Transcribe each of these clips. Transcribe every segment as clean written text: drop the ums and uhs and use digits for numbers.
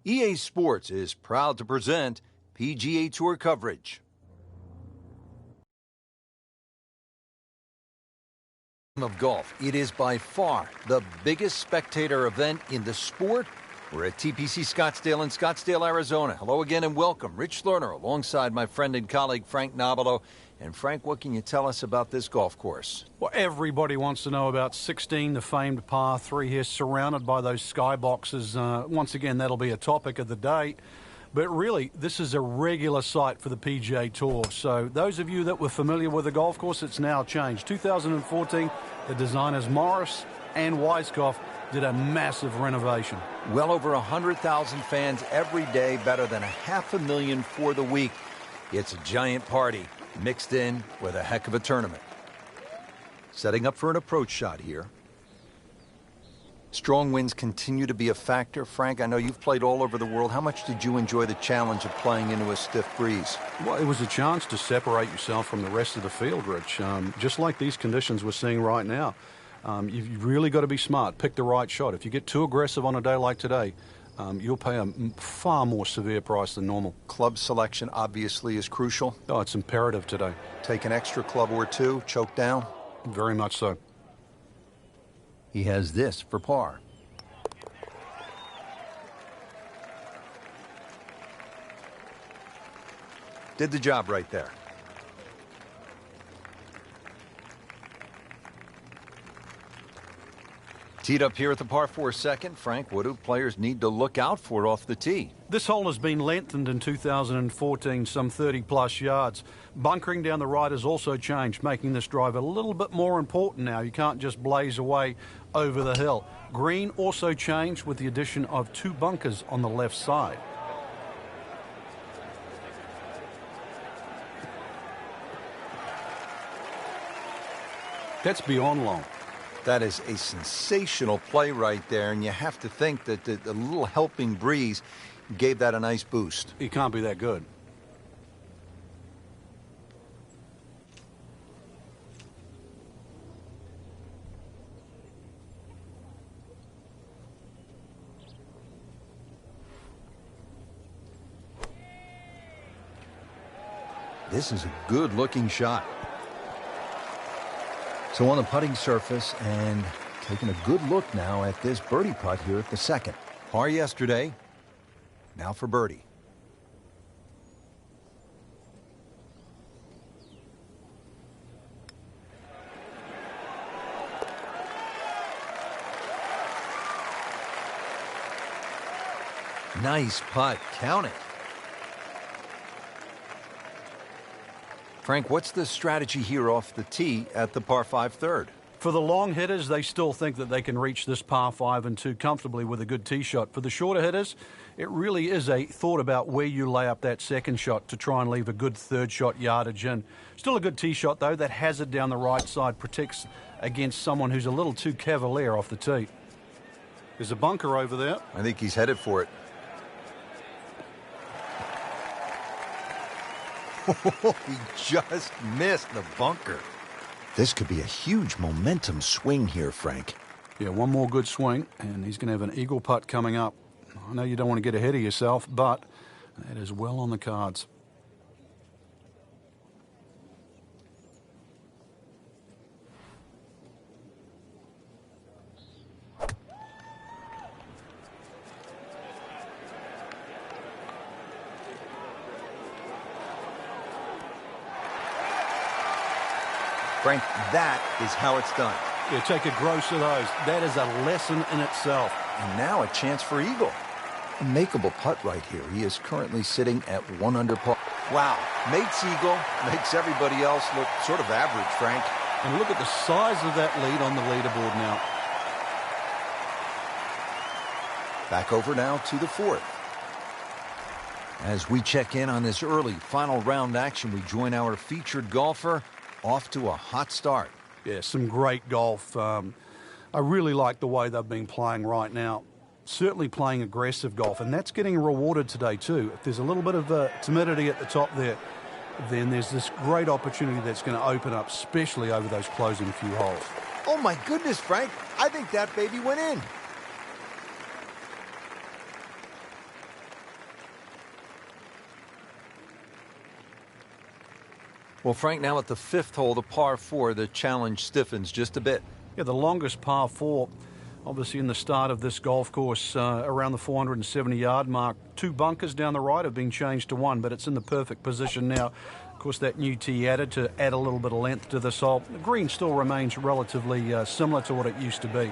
EA Sports is proud to present PGA Tour coverage. Of golf, it is by far the biggest spectator event in the sport. We're at TPC Scottsdale in Scottsdale, Arizona. Hello again and welcome. Rich Lerner alongside my friend and colleague Frank Nobilo. And Frank, what can you tell us about this golf course? Well, everybody wants to know about 16, the famed par 3 here, surrounded by those skyboxes. Once again, that'll be a topic of the day. But really, this is a regular site for the PGA Tour. So those of you that were familiar with the golf course, it's now changed. 2014, the designers Morris and Weiskopf did a massive renovation. Well over 100,000 fans every day, better than 500,000 for the week. It's a giant party mixed in with a heck of a tournament. Setting up for an approach shot here. Strong winds continue to be a factor. Frank, I know you've played all over the world. How much did you enjoy the challenge of playing into a stiff breeze? Well, it was a chance to separate yourself from the rest of the field, Rich. Just like these conditions we're seeing right now. You've really got to be smart. Pick the right shot. If you get too aggressive on a day like today, you'll pay a far more severe price than normal. Club selection obviously is crucial. Oh, it's imperative today. Take an extra club or two, choke down? Very much so. He has this for par. Did the job right there. Teed up here at the par 4 second. Frank, what do players need to look out for off the tee? This hole has been lengthened in 2014, some 30-plus yards. Bunkering down the right has also changed, making this drive a little bit more important now. You can't just blaze away over the hill. Green also changed with the addition of 2 bunkers on the left side. That's beyond long. That is a sensational play right there, and you have to think that the little helping breeze gave that a nice boost. He can't be that good. This is a good-looking shot. So on the putting surface and taking a good look now at this birdie putt here at the second. Par yesterday, now for birdie. Nice putt, count it. Frank, what's the strategy here off the tee at the par 5 third? For the long hitters, they still think that they can reach this par 5 and 2 comfortably with a good tee shot. For the shorter hitters, it really is a thought about where you lay up that second shot to try and leave a good third shot yardage in. Still a good tee shot, though. That hazard down the right side protects against someone who's a little too cavalier off the tee. There's a bunker over there. I think he's headed for it. He just missed the bunker. This could be a huge momentum swing here, Frank. Yeah, one more good swing, and he's going to have an eagle putt coming up. I know you don't want to get ahead of yourself, but that is well on the cards. Frank, that is how it's done. Yeah, take a gross of those. That is a lesson in itself. And now a chance for eagle. A makeable putt right here. He is currently sitting at 1 under par. Wow, makes eagle, makes everybody else look sort of average, Frank. And look at the size of that lead on the leaderboard now. Back over now to the 4th. As we check in on this early final round action, we join our featured golfer off to a hot start. Yeah, some great golf. I really like the way they've been playing right now. Certainly playing aggressive golf, and that's getting rewarded today too. If there's a little bit of timidity at the top there, then there's this great opportunity that's going to open up, especially over those closing few holes. Oh my goodness, Frank. I think that baby went in. Well, Frank, now at the 5th hole, the par 4, the challenge stiffens just a bit. Yeah, the longest par 4, obviously in the start of this golf course, around the 470-yard mark. 2 bunkers down the right have been changed to 1, but it's in the perfect position now. Of course, that new tee added to add a little bit of length to this hole. The green still remains relatively similar to what it used to be.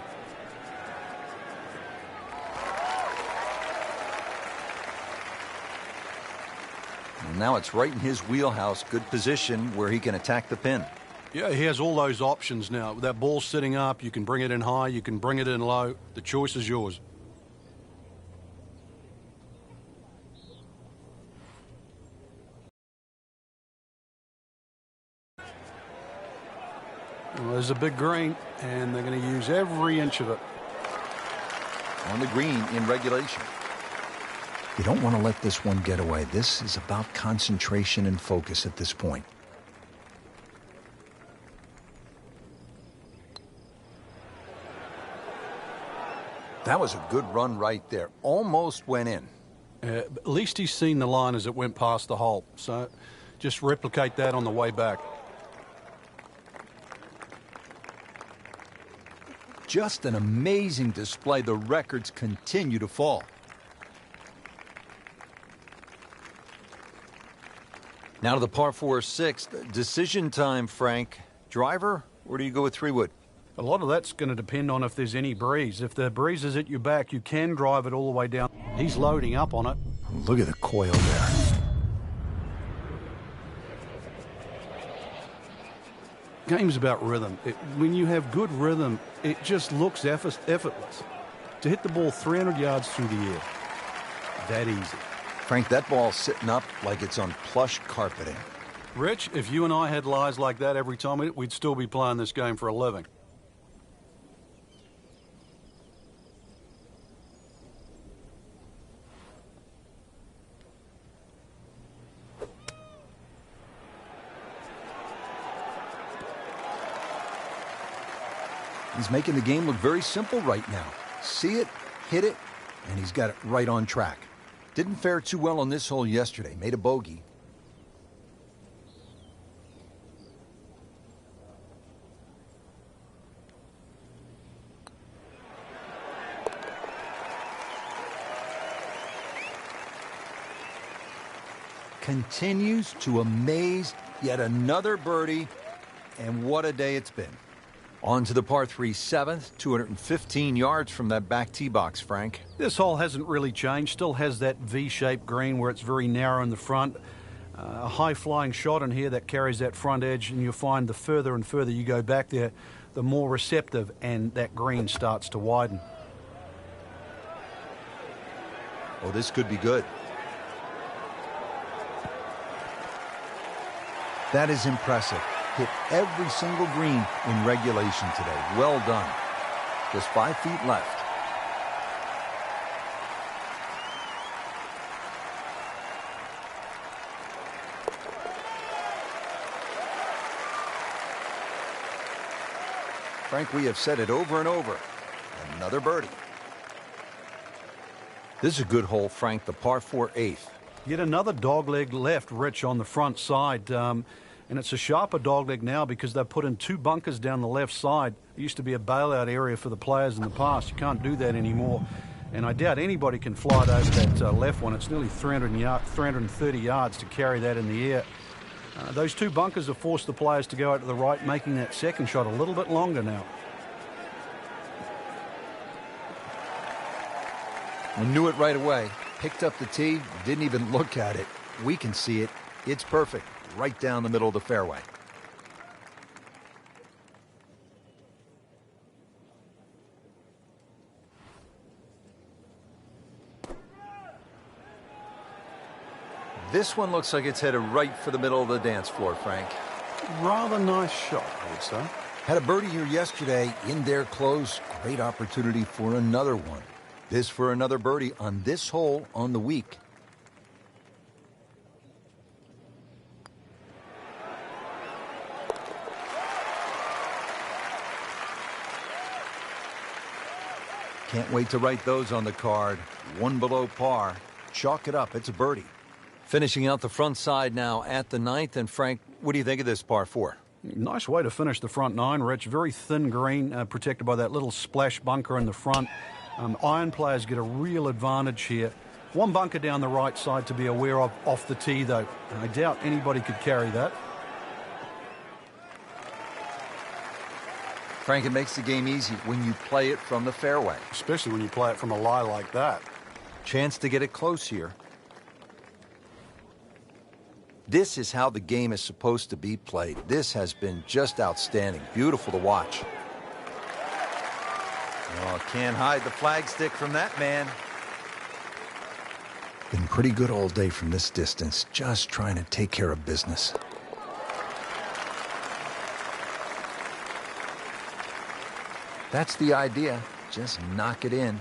And now it's right in his wheelhouse. Good position where he can attack the pin. Yeah, he has all those options now. That ball's sitting up. You can bring it in high. You can bring it in low. The choice is yours. Well, there's a big green, and they're going to use every inch of it. On the green in regulation. You don't want to let this one get away. This is about concentration and focus at this point. That was a good run right there. Almost went in. At least he's seen the line as it went past the hole. So just replicate that on the way back. Just an amazing display. The records continue to fall. Now to the par 4 6th. Decision time, Frank. Driver, or do you go with 3-wood? A lot of that's going to depend on if there's any breeze. If the breeze is at your back, you can drive it all the way down. He's loading up on it. Look at the coil there. Game's about rhythm. When you have good rhythm, it just looks effortless. To hit the ball 300 yards through the air, that easy. Frank, that ball's sitting up like it's on plush carpeting. Rich, if you and I had lies like that every time, we'd still be playing this game for a living. He's making the game look very simple right now. See it, hit it, and he's got it right on track. Didn't fare too well on this hole yesterday. Made a bogey. Continues to amaze. Yet another birdie. And what a day it's been. On to the par 3 7th, 215 yards from that back tee box, Frank. This hole hasn't really changed. Still has that V-shaped green where it's very narrow in the front. A high-flying shot in here that carries that front edge, and you'll find the further and further you go back there, the more receptive, and that green starts to widen. Oh, this could be good. That is impressive. Hit every single green in regulation today. Well done. Just 5 feet left. Frank, we have said it over and over. Another birdie. This is a good hole, Frank, the par 4 8th. Yet another dogleg left, Rich, on the front side. And it's a sharper dogleg now because they've put in 2 bunkers down the left side. It used to be a bailout area for the players in the past. You can't do that anymore. And I doubt anybody can fly it over that left one. It's nearly 330 yards to carry that in the air. Those 2 bunkers have forced the players to go out to the right, making that second shot a little bit longer now. We knew it right away. Picked up the tee, didn't even look at it. We can see it. It's perfect. Right down the middle of the fairway. This one looks like it's headed right for the middle of the dance floor, Frank. Rather nice shot, I would say. Had a birdie here yesterday in there close. Great opportunity for another one. This for another birdie on this hole on the week. Can't wait to write those on the card. 1 below par. Chalk it up. It's a birdie. Finishing out the front side now at the 9th. And Frank, What do you think of this par 4? Nice way to finish the front nine, Rich. Very thin green, protected by that little splash bunker in the front. Iron players get a real advantage here. One bunker down the right side to be aware of off the tee, though. I doubt anybody could carry that. Frank, it makes the game easy when you play it from the fairway. Especially when you play it from a lie like that. Chance to get it close here. This is how the game is supposed to be played. This has been just outstanding. Beautiful to watch. Oh, can't hide the flagstick from that man. Been pretty good all day from this distance, just trying to take care of business. That's the idea. Just knock it in.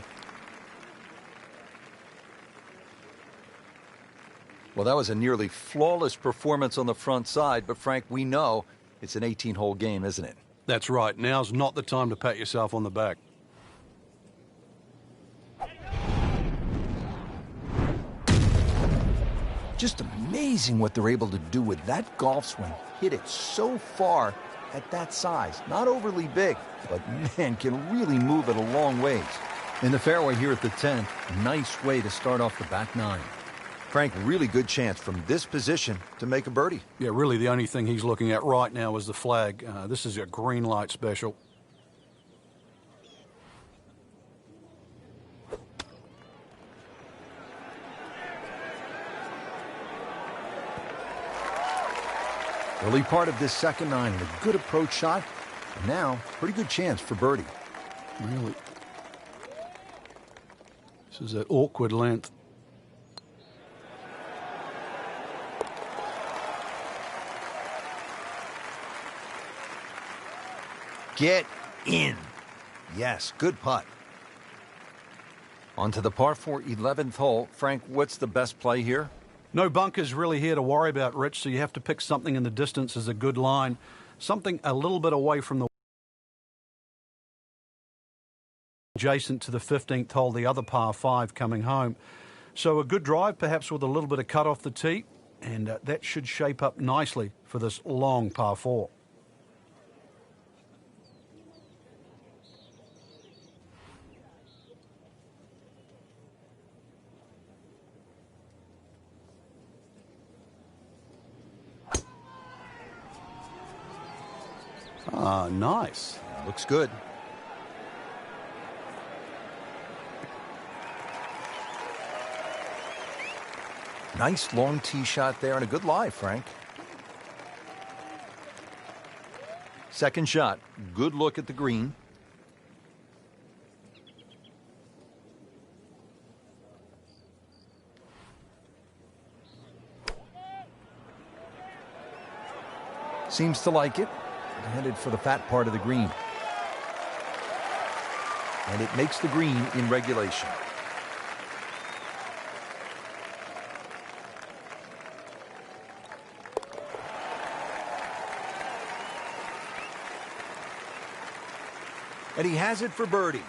Well, that was a nearly flawless performance on the front side, but Frank, we know it's an 18-hole game, isn't it? That's right. Now's not the time to pat yourself on the back. Just amazing what they're able to do with that golf swing. Hit it so far at that size. Not overly big, but man, can really move it a long ways. In the fairway here at the 10th, nice way to start off the back nine. Frank, really good chance from this position to make a birdie. Yeah, really the only thing he's looking at right now is the flag. This is a green light special. Early part of this second nine, a good approach shot. And now, pretty good chance for birdie. Really. This is that awkward length. Get in. Yes, good putt. On to the par 4 11th hole. Frank, what's the best play here? No bunkers really here to worry about, Rich, so you have to pick something in the distance as a good line. Something a little bit away from the adjacent to the 15th hole, the other par 5 coming home. So a good drive, perhaps with a little bit of cut off the tee, and that should shape up nicely for this long par 4. Ah, nice. Looks good. Nice long tee shot there and a good lie, Frank. Second shot. Good look at the green. Seems to like it. Headed for the fat part of the green. And it makes the green in regulation. And he has it for birdie.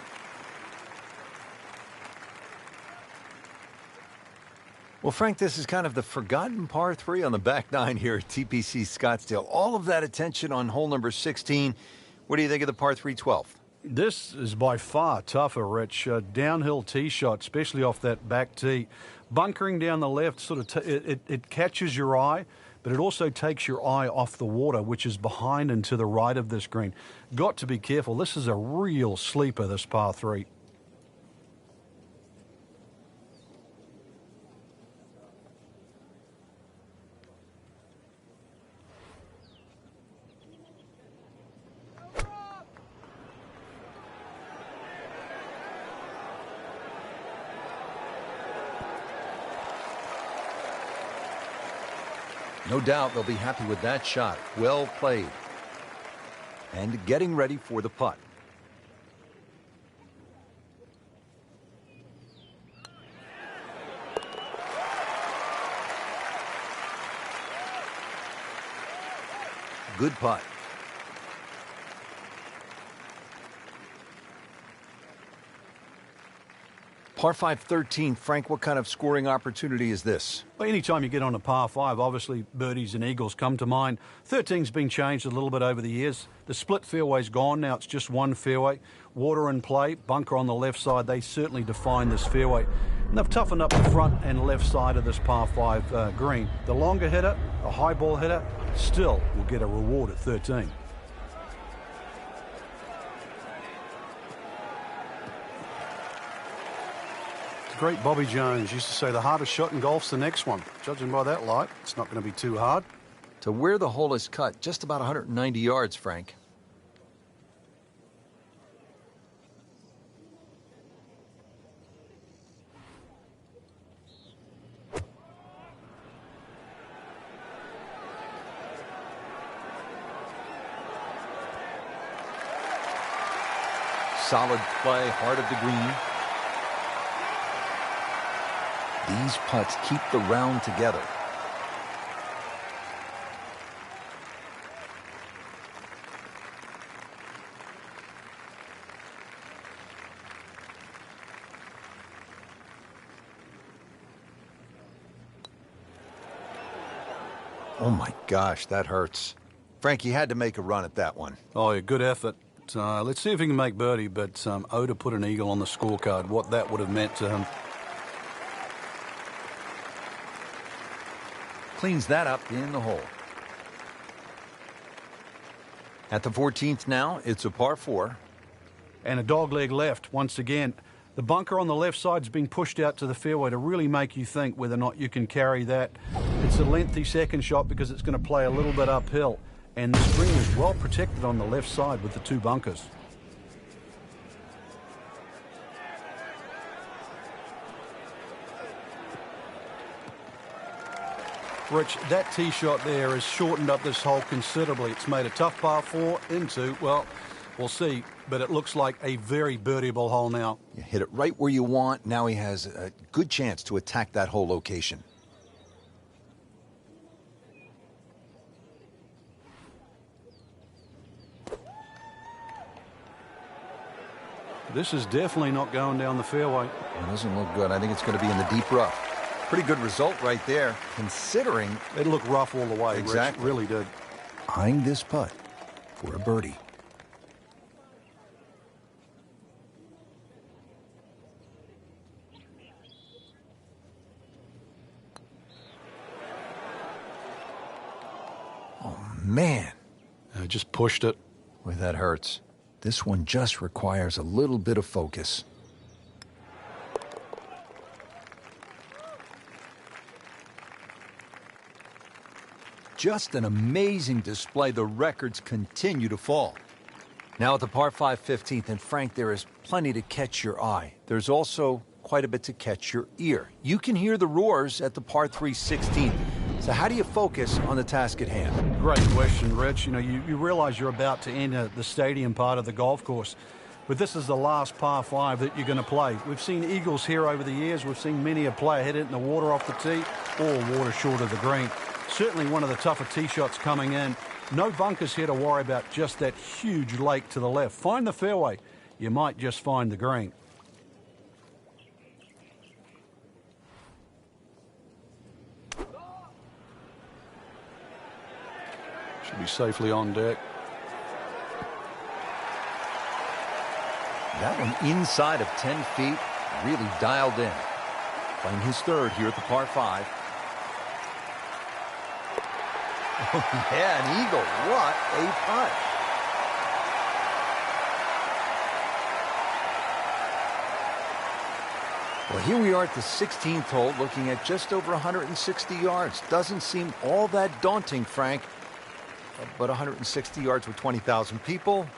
Well, Frank, this is kind of the forgotten par 3 on the back nine here at TPC Scottsdale. All of that attention on hole number 16. What do you think of the par 3 12th? This is by far tougher, Rich. Downhill tee shot, especially off that back tee. Bunkering down the left, sort of it catches your eye, but it also takes your eye off the water, which is behind and to the right of this green. Got to be careful. This is a real sleeper, this par 3. No doubt they'll be happy with that shot. Well played. And getting ready for the putt. Good putt. Par 5 13, Frank, what kind of scoring opportunity is this? Well, anytime you get on a par 5, obviously birdies and eagles come to mind. 13's been changed a little bit over the years. The split fairway's gone. Now it's just one fairway. Water in play, bunker on the left side. They certainly define this fairway. And they've toughened up the front and left side of this par 5 green. The longer hitter, the high ball hitter, still will get a reward at 13. Great Bobby Jones used to say the hardest shot in golf's the next one. Judging by that light, it's not going to be too hard. To where the hole is cut, just about 190 yards, Frank. Solid play, heart of the green. These putts keep the round together. Oh my gosh, that hurts. Frank, you had to make a run at that one. Oh, yeah, good effort. Let's see if he can make birdie, but to put an eagle on the scorecard, what that would have meant to him. Cleans that up in the hole. At the 14th now, it's a par 4. And a dogleg left once again. The bunker on the left side's been pushed out to the fairway to really make you think whether or not you can carry that. It's a lengthy second shot because it's going to play a little bit uphill. And the green is well protected on the left side with the 2 bunkers. Rich, that tee shot there has shortened up this hole considerably. It's made a tough par 4 into, well, we'll see, but it looks like a very birdieable hole now. You hit it right where you want. Now he has a good chance to attack that hole location. This is definitely not going down the fairway. It doesn't look good. I think it's going to be in the deep rough. Pretty good result right there, considering... It looked rough all the way, exactly. Rich. Really did. Eyeing this putt for a birdie. Oh, man. I just pushed it. Boy, that hurts. This one just requires a little bit of focus. Just an amazing display. The records continue to fall. Now at the par 5 15th, and Frank, there is plenty to catch your eye. There's also quite a bit to catch your ear. You can hear the roars at the par 3 16th. So how do you focus on the task at hand? Great question, Rich. You know, you realize you're about to enter the stadium part of the golf course, but this is the last par 5 that you're going to play. We've seen eagles here over the years. We've seen many a player hit it in the water off the tee or water short of the green. Certainly one of the tougher tee shots coming in. No bunkers here to worry about, just that huge lake to the left. Find the fairway. You might just find the green. Should be safely on deck. That one inside of 10 feet, really dialed in. Playing his third here at the par 5. Oh, yeah, an eagle. What a putt. Well, here we are at the 16th hole, looking at just over 160 yards. Doesn't seem all that daunting, Frank. But 160 yards with 20,000 people,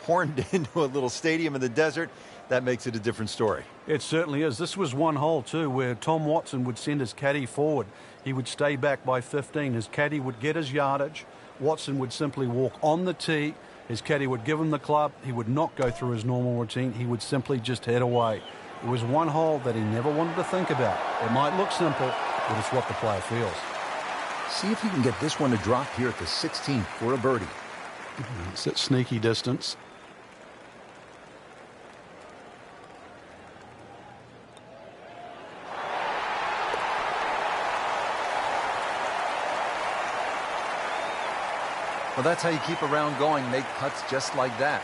horned into a little stadium in the desert, that makes it a different story. It certainly is. This was one hole, too, where Tom Watson would send his caddy forward. He would stay back by 15. His caddy would get his yardage. Watson would simply walk on the tee. His caddy would give him the club. He would not go through his normal routine. He would simply just head away. It was one hole that he never wanted to think about. It might look simple, but it's what the player feels. See if he can get this one to drop here at the 16th for a birdie. It's at sneaky distance. Well, that's how you keep a round going, make putts just like that.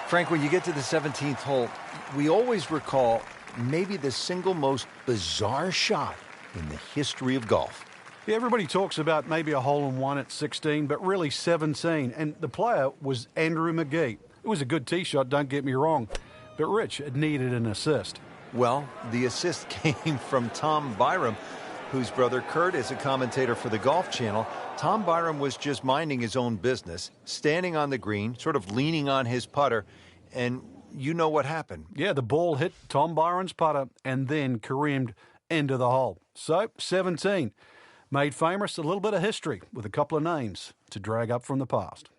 Frank, when you get to the 17th hole, we always recall maybe the single most bizarre shot in the history of golf. Yeah, everybody talks about maybe a hole-in-one at 16, but really 17. And the player was Andrew Magee. It was a good tee shot, don't get me wrong. But Rich, it needed an assist. Well, the assist came from Tom Byram, whose brother Kurt is a commentator for the Golf Channel. Tom Byram was just minding his own business, standing on the green, sort of leaning on his putter, and you know what happened. Yeah, the ball hit Tom Byram's putter and then careened into the hole. So, 17. Made famous a little bit of history with a couple of names to drag up from the past.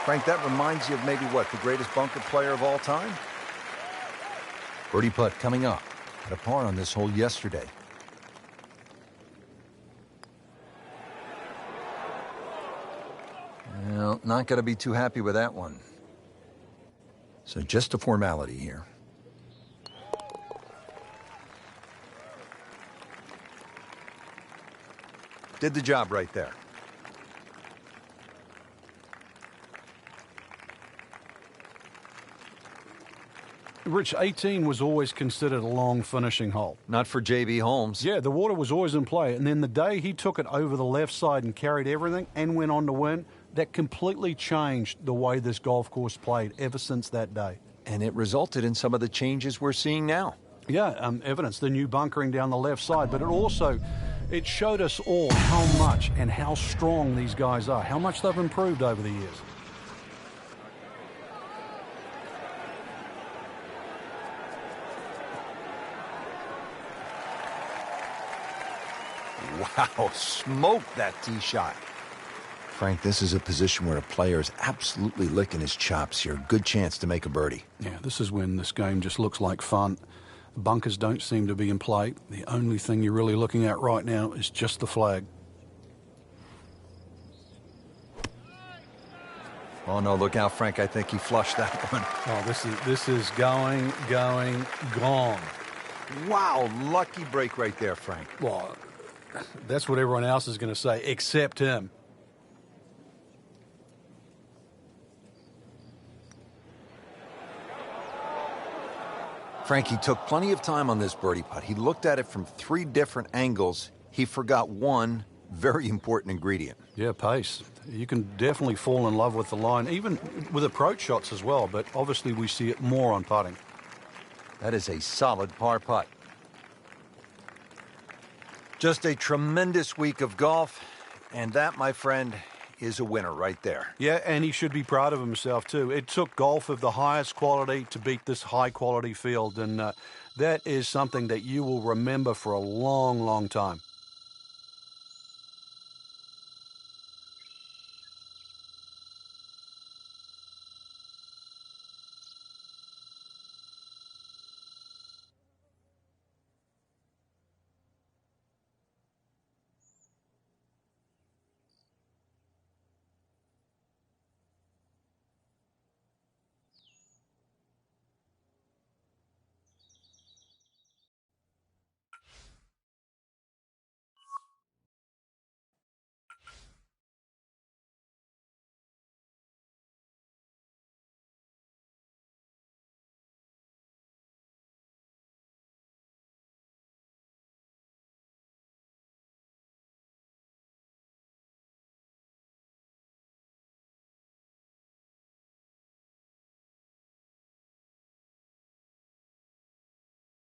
Frank, that reminds you of maybe what, the greatest bunker player of all time? Birdie putt coming up. Had a par on this hole yesterday. Well, not going to be too happy with that one. So just a formality here. Did the job right there. Rich, 18 was always considered a long finishing hole. Not for J.B. Holmes. Yeah, the water was always in play. And then the day he took it over the left side and carried everything and went on to win, that completely changed the way this golf course played ever since that day. And it resulted in some of the changes we're seeing now. Yeah, evidence, the new bunkering down the left side. But it showed us all how much and how strong these guys are, how much they've improved over the years. Wow, smoked that tee shot. Frank, this is a position where a player is absolutely licking his chops here. Good chance to make a birdie. Yeah, this is when this game just looks like fun. The bunkers don't seem to be in play. The only thing you're really looking at right now is just the flag. Oh, no, look out, Frank. I think he flushed that one. Oh, this is going, gone. Wow, lucky break right there, Frank. Well, that's what everyone else is going to say, except him. Frank, he took plenty of time on this birdie putt. He looked at it from 3 different angles. He forgot one very important ingredient. Yeah, pace. You can definitely fall in love with the line, even with approach shots as well, but obviously we see it more on putting. That is a solid par putt. Just a tremendous week of golf, and that, my friend, is a winner right there. Yeah, and he should be proud of himself, too. It took golf of the highest quality to beat this high-quality field, and that is something that you will remember for a long, long time.